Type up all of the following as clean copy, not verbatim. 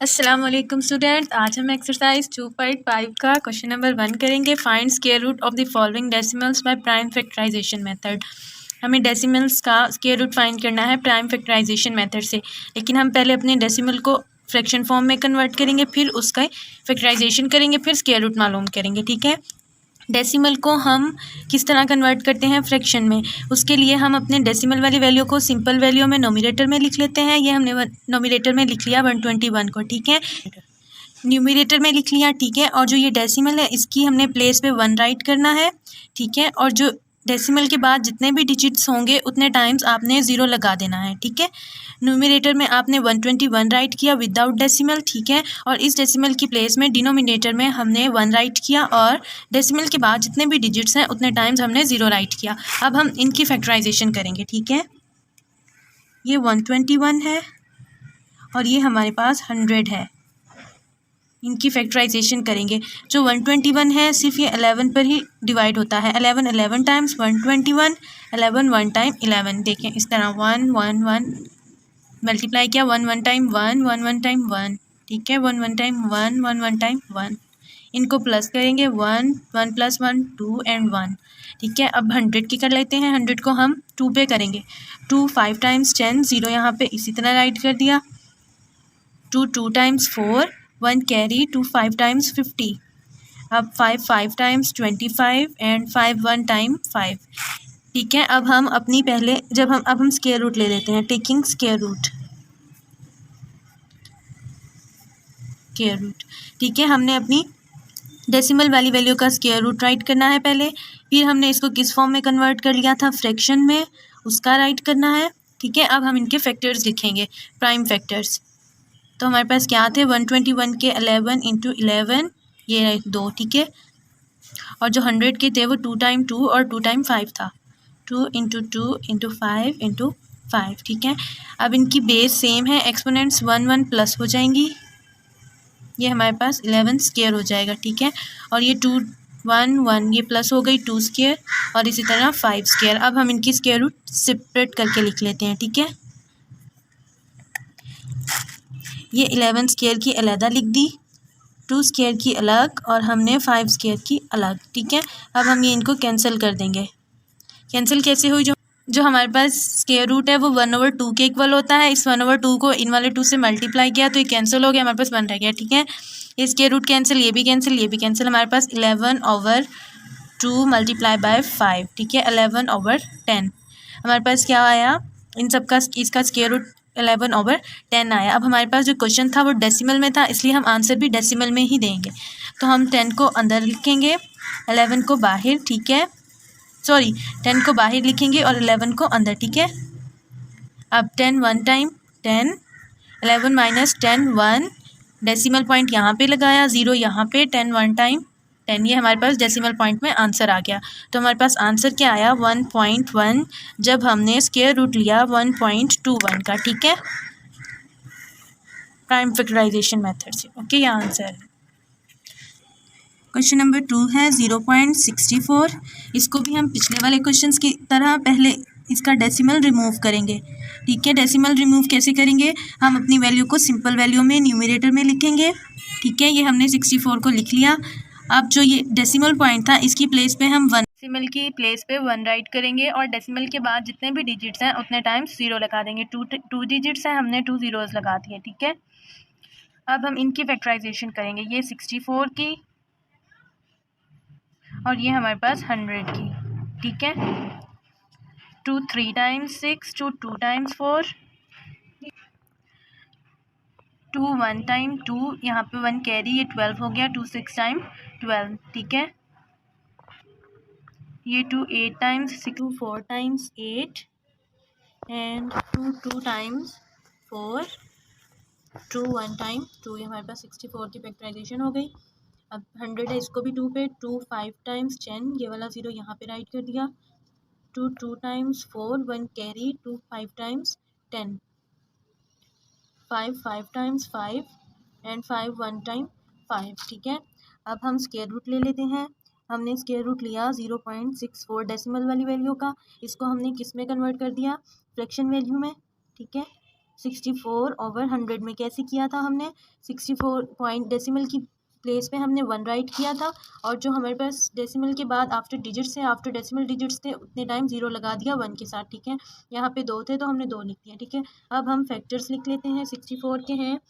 अस्सलाम वालेकुम स्टूडेंट्स, आज हम एक्सरसाइज 2.5 का क्वेश्चन नंबर 1 करेंगे। Find square root of the following decimals by prime factorisation method. हमें डेसिमल्स का स्क्वायर रूट फाइंड करना है प्राइम फैक्टराइजेशन मेथड से, लेकिन हम पहले अपने डेसिमल को फ्रैक्शन फॉर्म में कन्वर्ट करेंगे, फिर उसका फैक्टराइजेशन करेंगे, फिर स्क्वायर रूट मालूम करेंगे। ठीक है, डेसिमल को हम किस तरह कन्वर्ट करते हैं फ्रैक्शन में, उसके लिए हम अपने डेसिमल वाली वैल्यू को सिंपल वैल्यू में नोमिनेटर में लिख लेते हैं। ये हमने नोमिनेटर में लिख लिया 121 को। ठीक है, न्यूमिनेटर में लिख लिया। ठीक है, और जो ये डेसिमल है इसकी हमने प्लेस पे 1 राइट करना है। ठीक है, और जो डेसिमल के बाद जितने भी डिजिट्स होंगे उतने टाइम्स आपने 0 लगा देना है। ठीक है, न्यूमिनेटर में आपने 121 राइट किया विदाउट डेसिमल। ठीक है, और इस डेसिमल की प्लेस में डिनोमिनेटर में हमने 1 राइट किया और डेसिमल के बाद जितने भी डिजिट्स हैं उतने टाइम्स हमने 0 राइट किया। अब हम इनकी फैक्टराइजेशन करेंगे। ठीक है, ये 121 है और ये हमारे पास 100 है। इनकी फैक्टराइजेशन करेंगे। जो 121 है सिर्फ ये 11 पर ही डिवाइड होता है। 11 टाइम्स 121, 11 1 टाइम 11। देखें इस तरह 1 1 1 मल्टीप्लाई किया, 1 1 टाइम 1 1 1 टाइम 1। ठीक है, 1 1 टाइम 1 1 1 टाइम 1। इनको प्लस करेंगे, 1 1 + 1 2 एंड 1। ठीक है, अब 100 की कर लेते हैं। 100 को हम 2 पे करेंगे। 2 5 टाइम्स 10, 0 यहाँ पे इसी तरह राइट कर दिया। 2 2 टाइम्स 4, 1 कैरी, 2 5 टाइम्स 50। अब 5 5 टाइम्स 25 एंड 5 1 टाइम 5। ठीक है, अब हम अपनी पहले अब हम स्क्वायर रूट ले लेते हैं। Taking square root. ठीक है, हमने अपनी डेसिमल वाली वैल्यू का स्क्वायर रूट राइट करना है पहले, फिर हमने इसको किस फॉर्म में कन्वर्ट कर लिया था, फ्रैक्शन में, उसका राइट करना है। ठीक है, अब हम इनके फैक्टर्स लिखेंगे, प्राइम फैक्टर्स। तो हमारे पास क्या थे, 121 के 11 × 11, ये 2। ठीक है, और जो 100 के थे वो 2 टाइम 2 और 2 टाइम 5 था। 2 × 2 × 5 × 5। ठीक है, अब इनकी बेस सेम है, एक्सपोनेंट्स 1 1 प्लस हो जाएंगी। ये हमारे पास 11 स्क्वायर हो जाएगा। ठीक है, और ये 2 1 1 ये प्लस हो गई 2 स्क्वायर, और इसी तरह 5 स्क्वायर। अब हम इनकी स्क्वायर रूट सेपरेट करके लिख लेते हैं। ठीक है, ये 11 स्क्वायर की अलग लिख दी, 2 स्क्वायर की अलग, और हमने 5 स्क्वायर की अलग। ठीक है, अब हम ये इनको कैंसिल कर देंगे। कैंसिल कैसे हुई, जो हमारे पास स्क्वायर रूट है वो 1/2 के इक्वल होता है। इस 1/2 को इन वाले 2 से मल्टीप्लाई किया तो ये कैंसिल हो गया, हमारे पास 1 रह गया। ठीक है, ये स्क्वायर रूट कैंसिल, ये भी कैंसिल, ये भी कैंसिल। हमारे पास 11/2 मल्टीप्लाई बाय 5। ठीक है, 11/10 हमारे पास क्या आया, इन सब का इसका स्क्वायर रूट 11/10 आया। अब हमारे पास जो क्वेश्चन था वो डेसिमल में था, इसलिए हम आंसर भी डेसिमल में ही देंगे। तो हम 10 को अंदर लिखेंगे, 11 को बाहर। ठीक है, 10 को बाहर लिखेंगे और 11 को अंदर। ठीक है, अब 10 1 टाइम 10, 11 - 10 1, डेसिमल पॉइंट यहाँ पे लगाया, 0 यहाँ पे, 10 1 टाइम 10। ये हमारे पास डेसिमल पॉइंट में आंसर आ गया। तो हमारे पास आंसर क्या आया, 1.1, जब हमने स्क्वायर रूट लिया 1.21 का। ठीक है, प्राइम फैक्टराइजेशन मेथड से। ओके, ये आंसर है। क्वेश्चन नंबर 2 है 0.64। इसको भी हम पिछले वाले क्वेश्चंस की तरह पहले इसका डेसिमल रिमूव करेंगे। ठीक है, डेसिमल रिमूव कैसे करेंगे, हम अपनी वैल्यू को सिंपल वैल्यू में न्यूमरेटर में लिखेंगे। ठीक है, ये हमने 64 को लिख लिया। अब जो ये डेसिमल पॉइंट था इसकी प्लेस पे हम 1, डेसिमल की प्लेस पे 1 राइट करेंगे और डेसिमल के बाद जितने भी डिजिट्स हैं उतने टाइम्स 0 लगा देंगे। 2 डिजिट्स हैं, हमने 2 zeros लगा दिए। ठीक है, अब हम इनकी फैक्टराइजेशन करेंगे, ये 64 की और ये हमारे पास 100 की। ठीक है, 2 3 टाइम्स 6, 2 2 टाइम्स 4, 2 1 टाइम 2, यहाँ पे 1 कैरी, ये 12 हो गया, 2 6 टाइम 12। ठीक है, ये 2 8 times 6, 2 4 times 8 and 2 2 times 4, 2 1 time 2। ये हमारे पास 64 की फैक्टराइजेशन हो गई। अब 100 है, इसको भी 2 पे, 2 5 टाइम्स 10, ये वाला 0 यहाँ पे राइट कर दिया। 2 2 times 4, 1 carry, 2 5 times 10, 5 5 times 5 and 5 1 time 5। ठीक है, अब हम स्क्वायर रूट ले लेते हैं। हमने स्क्वायर रूट लिया 0.64 डेसिमल वाली वैल्यू का, इसको हमने किस में कन्वर्ट कर दिया, फ्रैक्शन वैल्यू में। ठीक है, 64/100 में कैसे किया था हमने, 64 पॉइंट डेसिमल की प्लेस पे हमने 1 राइट किया था, और जो हमारे पास डेसिमल के बाद आफ्टर डिजिट्स है, आफ्टर डेसिमल डिजिट्स थे उतने टाइम 0 लगा दिया 1 के साथ, ठीक है। यहाँ पे 2 थे तो हमने 2 लिख दिया, ठीक है। अब हम फैक्टर्स लिख लेते हैं। 64 के हैं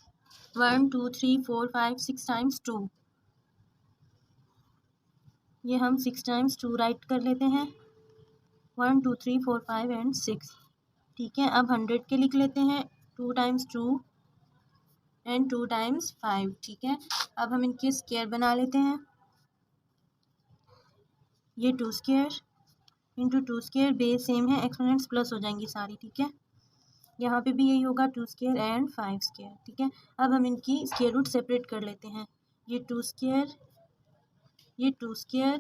1 2 3 4 5 6 टाइम्स 2, ये हम 6 टाइम्स 2 राइट कर लेते हैं, 1 2 3 4 5 एंड 6, ठीक है। अब 100 के लिख लेते हैं 2 टाइम्स 2 एंड 2 टाइम्स 5, ठीक है। अब हम इनके स्क्वायर बना लेते हैं, ये 2 square into 2 square, base same है, एक्सपोनेंट्स प्लस हो जाएंगी सारी, ठीक है। यहाँ पे भी यही होगा 2 स्क्वायर एंड 5 स्क्वायर, ठीक है। अब हम इनकी स्क्वायर रूट सेपरेट कर लेते हैं, ये 2 स्क्वायर, ये 2 स्क्वायर,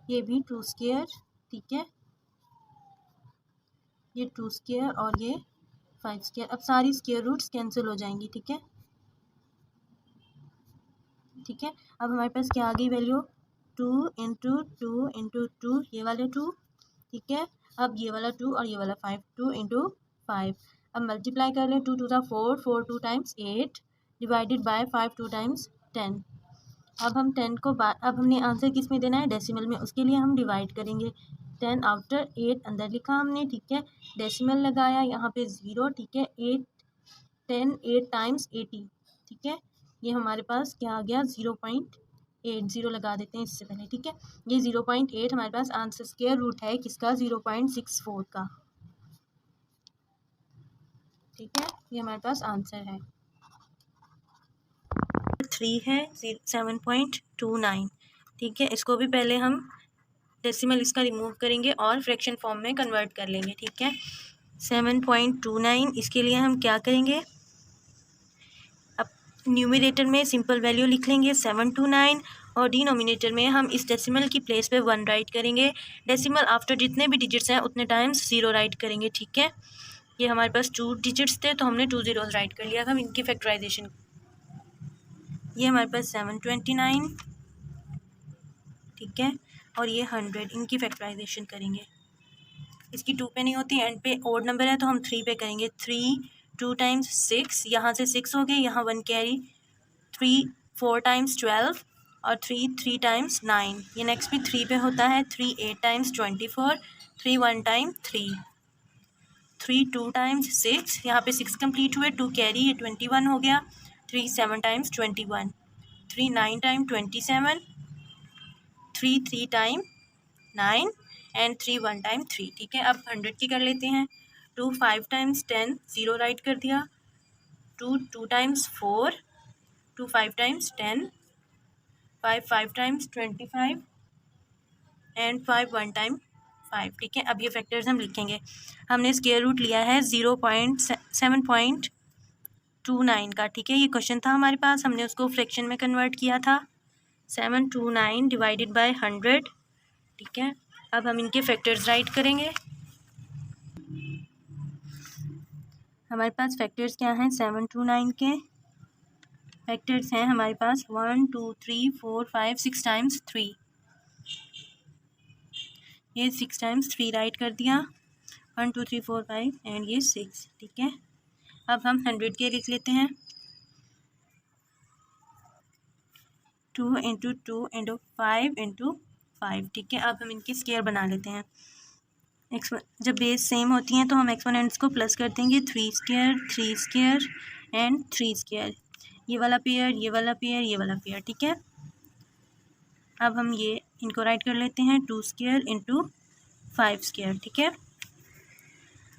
ये भी 2 स्क्वायर, ठीक है, ये 2 स्क्वायर और ये 5 स्क्वायर। अब सारी स्क्वायर रूट्स कैंसिल हो जाएंगी, ठीक है, ठीक है। अब हमारे पास क्या आ गई वैल्यू, 2 इंटू 2 इंटू 2, ये वाले 2, ठीक है। अब ये वाला 2 और ये वाला 5, 2 इंटू 5। अब मल्टीप्लाई कर लें, 2 2 4, 4 2 टाइम्स 8 डिवाइडेड बाय 5 2 टाइम्स 10। अब हम 10 को अब हमने आंसर किस में देना है, डेसिमल में, उसके लिए हम डिवाइड करेंगे। 10 आफ्टर 8 अंदर लिखा हमने, ठीक है, डेसिमल लगाया यहाँ पे 0, ठीक है। 8 टाइम्स 80, ठीक है, ये हमारे पास क्या आ गया 0.80 लगा देते हैं इससे पहले, ठीक है। ये 0.8 हमारे पास आंसर स्क्वायर रूट है किसका, 0.64 का, ठीक है, ये हमारे पास आंसर है। 3 है 7.29, ठीक है। इसको भी पहले हम डेसिमल इसका रिमूव करेंगे और फ्रैक्शन फॉर्म में कन्वर्ट कर लेंगे, ठीक है। 7.29, इसके लिए हम क्या करेंगे, अब न्यूमरेटर में सिंपल वैल्यू लिख लेंगे 729, और डिनोमिनेटर में हम इस डेसिमल की प्लेस पे 1 राइट करेंगे। डेसिमल आफ्टर जितने भी डिजिट्स हैं उतने टाइम्स 0 राइट करेंगे, ठीक है। ये हमारे पास 2 डिजिट्स थे तो हमने 2 zeros राइट कर लिया था। हम इनकी फैक्टराइजेशन, ये हमारे पास 729, ठीक है, और ये 100, इनकी फैक्टराइजेशन करेंगे। इसकी 2 पे नहीं होती, एंड पे ओड नंबर है तो हम 3 पे करेंगे। 3 2 टाइम्स 6, यहाँ से 6 हो गए, यहाँ 1 कैरी, 3 4 टाइम्स 12 और 3 3 टाइम्स 9, ये नेक्स्ट भी 3 पे होता है। 3 8 टाइम्स 24, 3 1 टाइम 3, 3 2 टाइम्स 6, यहाँ पे 6 कंप्लीट हुए, 2 कैरी, ये 21 हो गया। 3 7 times 21, 3 9 time 27, 3 3 time 9 and 3 1 time 3, ठीक है। अब 100 की कर लेते हैं। 2 5 टाइम्स 10, 0 राइट कर दिया। 2 2 times 4, 2 5 times 10, 5 5 times 25 and 5 1 time 5, ठीक है। अब ये फैक्टर्स हम लिखेंगे। हमने स्क्वायर रूट लिया है 7.29 का, ठीक है। ये क्वेश्चन था हमारे पास, हमने उसको फ्रैक्शन में कन्वर्ट किया था। 729 डिवाइडेड बाय 100, ठीक है। अब हम इनके फैक्टर्स राइट करेंगे। हमारे पास फैक्टर्स क्या हैं, 729 के फैक्टर्स हैं हमारे पास 1 2 3 4 5 6 टाइम्स 3, ये 6 टाइम्स 3 राइट कर दिया। 1 2 3 4 5 एंड ये 6, ठीक है। अब हम 100 के लिख लेते हैं। 2 इंटू 2 इंटू 5 इंटू 5, ठीक है। अब हम इनकी स्क्वायर बना लेते हैं। जब बेस सेम होती हैं तो हम एक्सपोनेंट्स को प्लस कर देंगे। 3 स्क्वायर 3 स्क्वायर एंड 3 स्क्वायर, ये वाला पेयर, ये वाला पेयर, ये वाला पेयर, ठीक है। अब हम ये इनको राइट कर लेते हैं, 2 स्क्वायर इंटू 5 स्क्वायर, ठीक है।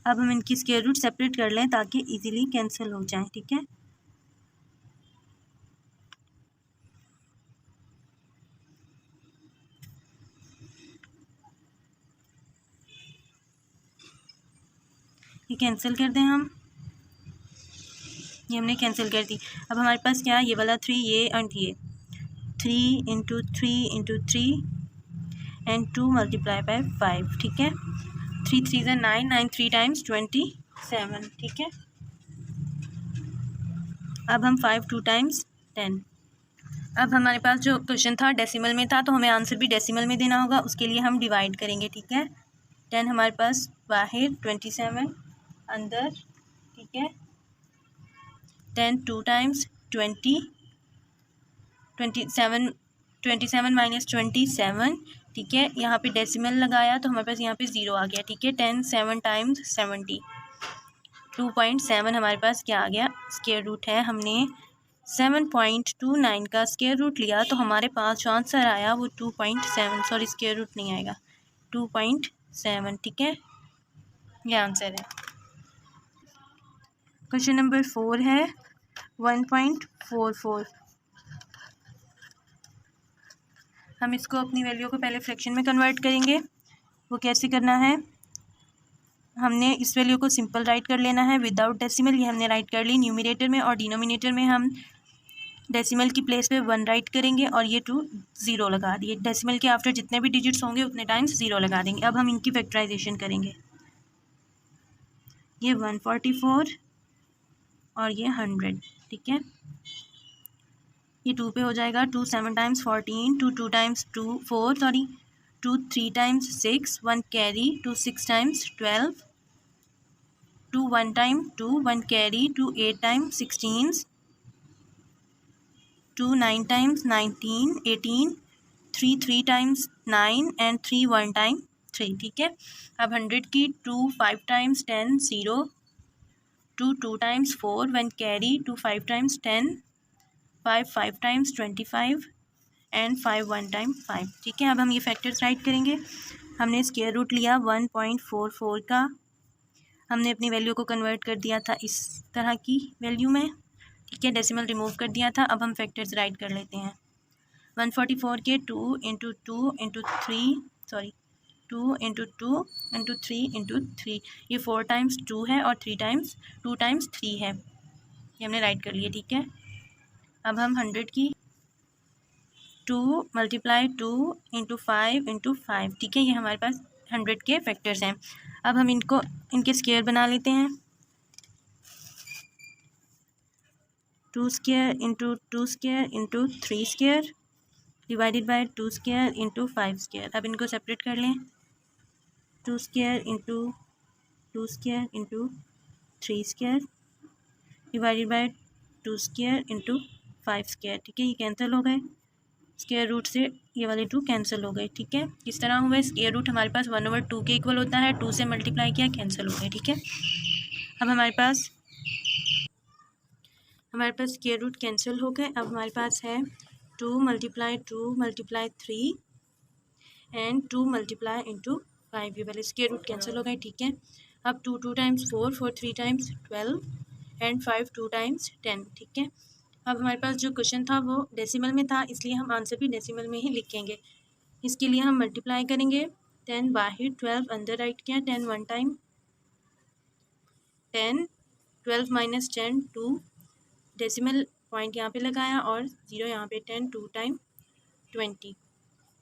अब हम इनकी स्क्वायर रूट सेपरेट कर लें ताकि इजीली कैंसिल हो जाए, ठीक है। ये कैंसिल कर दें हम, ये हमने कैंसिल कर दी। अब हमारे पास क्या है, ये वाला 3, ये एंड ये 3 into 3 into 3 and 2 multiply by 5, ठीक है। 3 3 ज़ा 9, 9 3 टाइम्स 27, ठीक है। अब हम 5 2 टाइम्स 10। अब हमारे पास जो क्वेश्चन था डेसिमल में था तो हमें आंसर भी डेसिमल में देना होगा, उसके लिए हम डिवाइड करेंगे, ठीक है। 10 हमारे पास बाहर, 27 अंदर, ठीक है। 10 2 टाइम्स 20, 27 माइनस 27, ठीक है। यहाँ पे डेसिमल लगाया तो हमारे पास यहाँ पे 0 आ गया, ठीक है। 10 7 टाइम्स 70, 2.7 हमारे पास क्या आ गया, स्क्वायर रूट है। हमने 7.29 का स्क्वायर रूट लिया तो हमारे पास जो आंसर आया वो 2.7, सॉरी स्क्वायर रूट नहीं आएगा, 2.7, ठीक है। ये आंसर है। क्वेश्चन नंबर 4 है 1.44। हम इसको अपनी वैल्यू को पहले फ्रैक्शन में कन्वर्ट करेंगे। वो कैसे करना है, हमने इस वैल्यू को सिंपल राइट कर लेना है विदाउट डेसिमल। ये हमने राइट कर ली न्यूमरेटर में, और डिनोमिनेटर में हम डेसिमल की प्लेस पे 1 राइट करेंगे और ये 2 0 लगा दिए। डेसिमल के आफ्टर जितने भी डिजिट्स होंगे उतने टाइम्स 0 लगा देंगे। अब हम इनकी फैक्टराइजेशन करेंगे। ये 144 और ये 100, ठीक है। ये 2 पे हो जाएगा, 2 7 times 14, 2 2 times 2 4, sorry 2 3 times 6, 1 carry, 2 6 times 12, 2 1 time 2, 1 carry, 2 8 times 16, 2 9 times 19 18, 3 3 times 9 and 3 1 time 3, ठीक है। अब 100 की 2 5 times 10 0, 2 2 times 4, 1 carry, 2 5 times 10, 5 5 times 25 and 5 1 time 5, ठीक है। अब हम ये फैक्टर्स राइट करेंगे। हमने स्क्वायर रूट लिया 1.44 का, हमने अपनी वैल्यू को कन्वर्ट कर दिया था इस तरह की वैल्यू में, ठीक है। डेसिमल रिमूव कर दिया था। अब हम फैक्टर्स राइट कर लेते हैं। 144 के 2 into 2 into 3, sorry 2 into 2 into 3 into 3, ये 4 टाइम्स 2 है और 2 टाइम्स 3 है। ये हमने राइट कर लिया, ठीक है। अब हम 100 की 2 मल्टीप्लाई 2 इंटू 5 इंटू 5, ठीक है। ये हमारे पास 100 के फैक्टर्स हैं। अब हम इनके स्क्वायर बना लेते हैं। 2 square into 2 square into 3 square divided by 2 square into 5 square. अब इनको सेपरेट कर लें। 2 square into 2 square into 3 square divided by 2 square into 5 square, ठीक है। ये कैंसिल हो गए, स्क्वायर रूट से ये वाले 2 कैंसिल हो गए, ठीक है। किस तरह हुए, स्क्वायर रूट हमारे पास 1/2 के इक्वल होता है, 2 से मल्टीप्लाई किया, कैंसिल हो गए, ठीक है। अब हमारे पास स्क्वायर रूट कैंसिल हो गए। अब हमारे पास है 2 मल्टीप्लाई 3 एंड 2 मल्टीप्लाई इंटू 5, ये वाले स्क्वायर रूट कैंसिल हो गए, ठीक है। अब 2 2 टाइम्स 4, 4 3 टाइम्स 12 एंड 5 2 टाइम्स 10, ठीक है। अब हमारे पास जो क्वेश्चन था वो डेसिमल में था, इसलिए हम आंसर भी डेसिमल में ही लिखेंगे। इसके लिए हम मल्टीप्लाई करेंगे 10 बाहर 12 अंदर राइट किया, 10 1 टाइम 10, 12 माइनस 10 2, डेसिमल पॉइंट यहाँ पे लगाया और 0 यहाँ पे, 10 2 टाइम 20,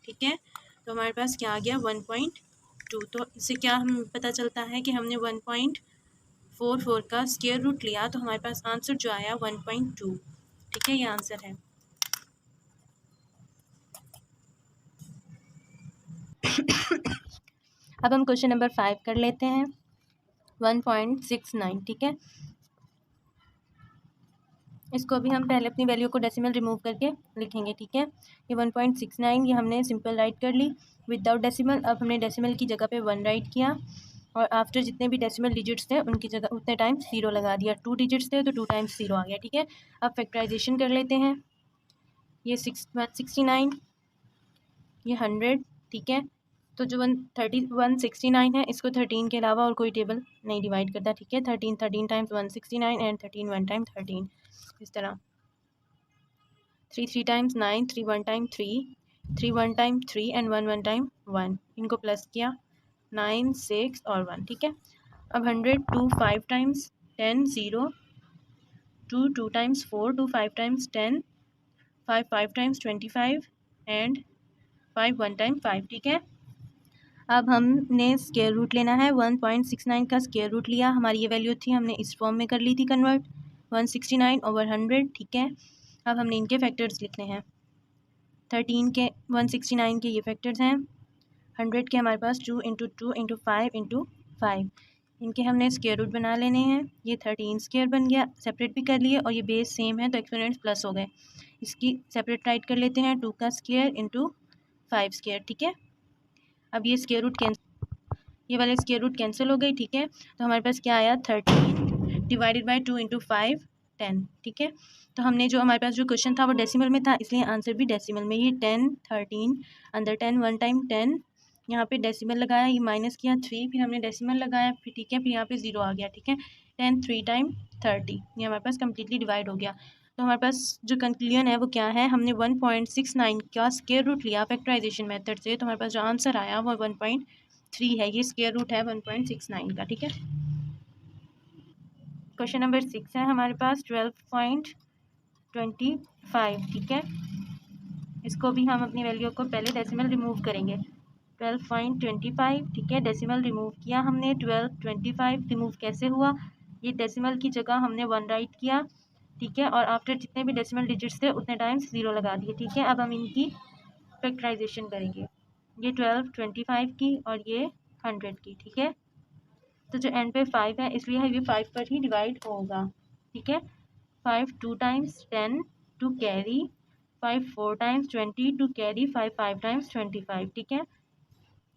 ठीक है। तो हमारे पास क्या आ गया 1.2। तो इससे क्या हम पता चलता है कि हमने 1.44 का स्क्वायर रूट लिया, तो हमारे पास आंसर जो आया 1.2, ठीक है। ये आंसर है। अब हम क्वेश्चन नंबर 5 कर लेते हैं 1.69, ठीक है। इसको अभी हम पहले अपनी वैल्यू को डेसिमल रिमूव करके लिखेंगे, ठीक है। ये 1.69 ये हमने सिंपल राइट कर ली विदाउट डेसिमल। अब हमने डेसिमल की जगह पे 1 राइट किया और आफ्टर जितने भी डेसिमल डिजिट्स थे उनकी जगह उतने टाइम्स 0 लगा दिया। 2 डिजिट्स थे तो 2 टाइम्स 0 आ गया, ठीक है। अब फैक्टराइजेशन कर लेते हैं। ये 69, ये 100, ठीक है। तो जो 169 है इसको 13 के अलावा और कोई टेबल नहीं डिवाइड करता, ठीक है। 13 टाइम्स 169 एंड 13 1 टाइम 13, इस तरह 3 3 times 9, 3 1 time 3, 3 1 time 3 and 1 1 time 1, इनको प्लस किया 9 6 और 1, ठीक है। अब 100 2 5 times 10 0, 2 2 times 4, 2 5 times 10, 5 5 times 25 and 5 1 time 5, ठीक है। अब हमने स्क्वायर रूट लेना है। 1.69 का स्क्वायर रूट लिया, हमारी ये वैल्यू थी, हमने इस फॉर्म में कर ली थी कन्वर्ट, 169/100, ठीक है। अब हमने इनके फैक्टर्स लिखने हैं। 13 के 169 के ये फैक्टर्स हैं। 100 के हमारे पास 2 इंटू 2 इंटू 5 इंटू 5, इनके हमने स्क्वायर रूट बना लेने हैं। ये 13 स्क्वायर बन गया, सेपरेट भी कर लिए, और ये बेस सेम है तो एक्सपोनेंट्स प्लस हो गए। इसकी सेपरेट राइट कर लेते हैं, 2 का स्क्वायर इंटू 5 स्क्वायर, ठीक है। अब ये स्क्वायर रूट ये वाले स्क्वायर रूट कैंसिल हो गई, ठीक है। तो हमारे पास क्या आया, 13 डिवाइडेड बाई 2 इंटू 5 10, ठीक है। तो हमने जो हमारे पास जो क्वेश्चन था वो डेसिमल में था, इसलिए आंसर भी डेसिमल में। ये 10 13 अंदर 10 1 टाइम 10, यहाँ पे डेसिमल लगाया, ये माइनस किया 3, फिर हमने डेसिमल लगाया, फिर ठीक है, फिर यहाँ पे 0 आ गया, ठीक है। 10 3 टाइम 30, ये हमारे पास कम्प्लीटली डिवाइड हो गया। तो हमारे पास जो कंक्लूजन है वो क्या है, हमने 1.69 का स्क्वायर रूट लिया फैक्टराइजेशन मेथड से, तो हमारे पास जो आंसर आया वो 1.3 है। ये स्क्वायर रूट है 1.69 का, ठीक है। क्वेश्चन नंबर 6 है हमारे पास 12.25, ठीक है। इसको भी हम अपनी वैल्यू को पहले डेसिमल रिमूव करेंगे। 12.25, ठीक है, डेसिमल रिमूव किया हमने। 12.25 रिमूव कैसे हुआ, ये डेसिमल की जगह हमने 1 राइट किया, ठीक है, और आफ्टर जितने भी डेसिमल डिजिट्स थे उतने टाइम्स 0 लगा दिए, ठीक है। अब हम इनकी फैक्टराइजेशन करेंगे, ये 1225 की और ये 100 की, ठीक है। तो जो एंड पे 5 है इसलिए ये 5 पर ही डिवाइड होगा, ठीक है। 5 2 times 10 to carry, 5 4 times 20 to carry, 5 5 times 25, ठीक है।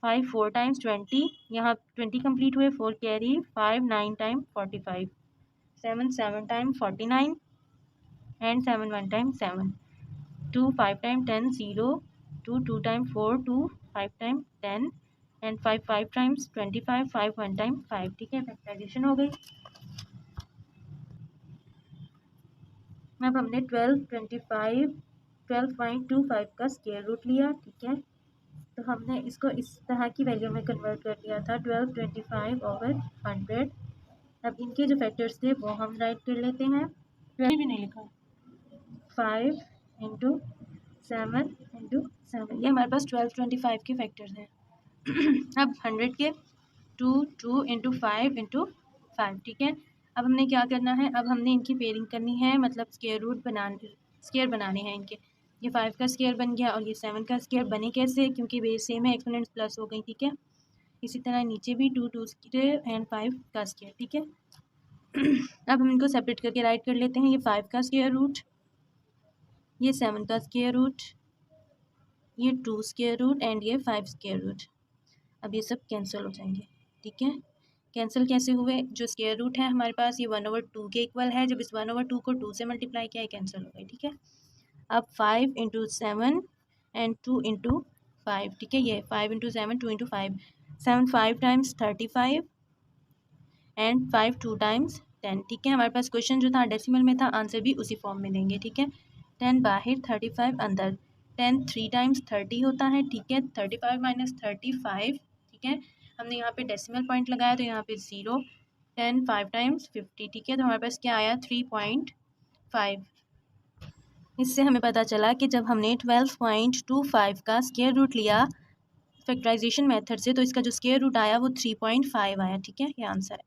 5 4 टाइम्स 20, यहाँ 20 कंप्लीट हुए, 4 carry, 5 9 time 45, 7 7 time 49 and 7 1 time 7, 2 5 time 10 0, 2 2 time 4 2, 5 time 10 and 5 5 times 25, 5 1 time 5, ठीक है। फैक्टराइजेशन हो गई। अब हमने 12.25 का स्क्वायर रूट लिया, ठीक है। तो हमने इसको इस तरह की वैल्यू में कन्वर्ट कर दिया था, 1225/100। अब इनके जो फैक्टर्स थे वो हम राइट कर लेते हैं। 12 भी नहीं लिखा, 5 इंटू 7 इंटू 7, ये हमारे पास 1225 के फैक्टर्स हैं। अब 100 के 2 2 इंटू 5 इंटू 5, ठीक है। अब हमने क्या करना है, अब हमने इनकी पेयरिंग करनी है, मतलब स्क्वायर बनाने हैं इनके। ये 5 का स्क्वायर बन गया और ये 7 का स्क्वायर बने कैसे, क्योंकि बेस सेम है, एक्सपोनेंट्स प्लस हो गई, ठीक है। इसी तरह नीचे भी 2 2 स्क्वायर एंड 5 का स्क्वायर, ठीक है। अब हम इनको सेपरेट करके राइट कर लेते हैं, ये 5 का स्क्वायर रूट, ये 7 का स्क्वायर रूट, ये 2 स्क्वायर रूट एंड ये 5 स्क्वायर रूट। अब ये सब कैंसिल हो जाएंगे, ठीक है। कैंसिल कैसे हुए, जो स्क्वायर रूट है हमारे पास ये 1/2 के इक्वल है, जब इस 1/2 को 2 से मल्टीप्लाई किया है कैंसिल हो गए, ठीक है। अब 5 इंटू 7 एंड 2 इंटू 5, ठीक है। ये 5 into 7 2 into 5, 7 5 times 35 and 5 2 times 10, ठीक है। हमारे पास क्वेश्चन जो था डेसिमल में था, आंसर भी उसी फॉर्म में देंगे, ठीक है। 10 बाहर 35 अंदर, 10 3 टाइम्स 30 होता है, ठीक है। 35 माइनस 35, ठीक है। हमने यहाँ पे डेसिमल पॉइंट लगाया तो यहाँ पे 0, 10 5 टाइम्स 50, ठीक है। तो हमारे पास क्या आया, 3.5। इससे हमें पता चला कि जब हमने 12.25 का स्क्वायर रूट लिया फैक्टराइजेशन मेथड से, तो इसका जो स्क्वायर रूट आया वो 3.5 आया, ठीक है। ये आंसर है।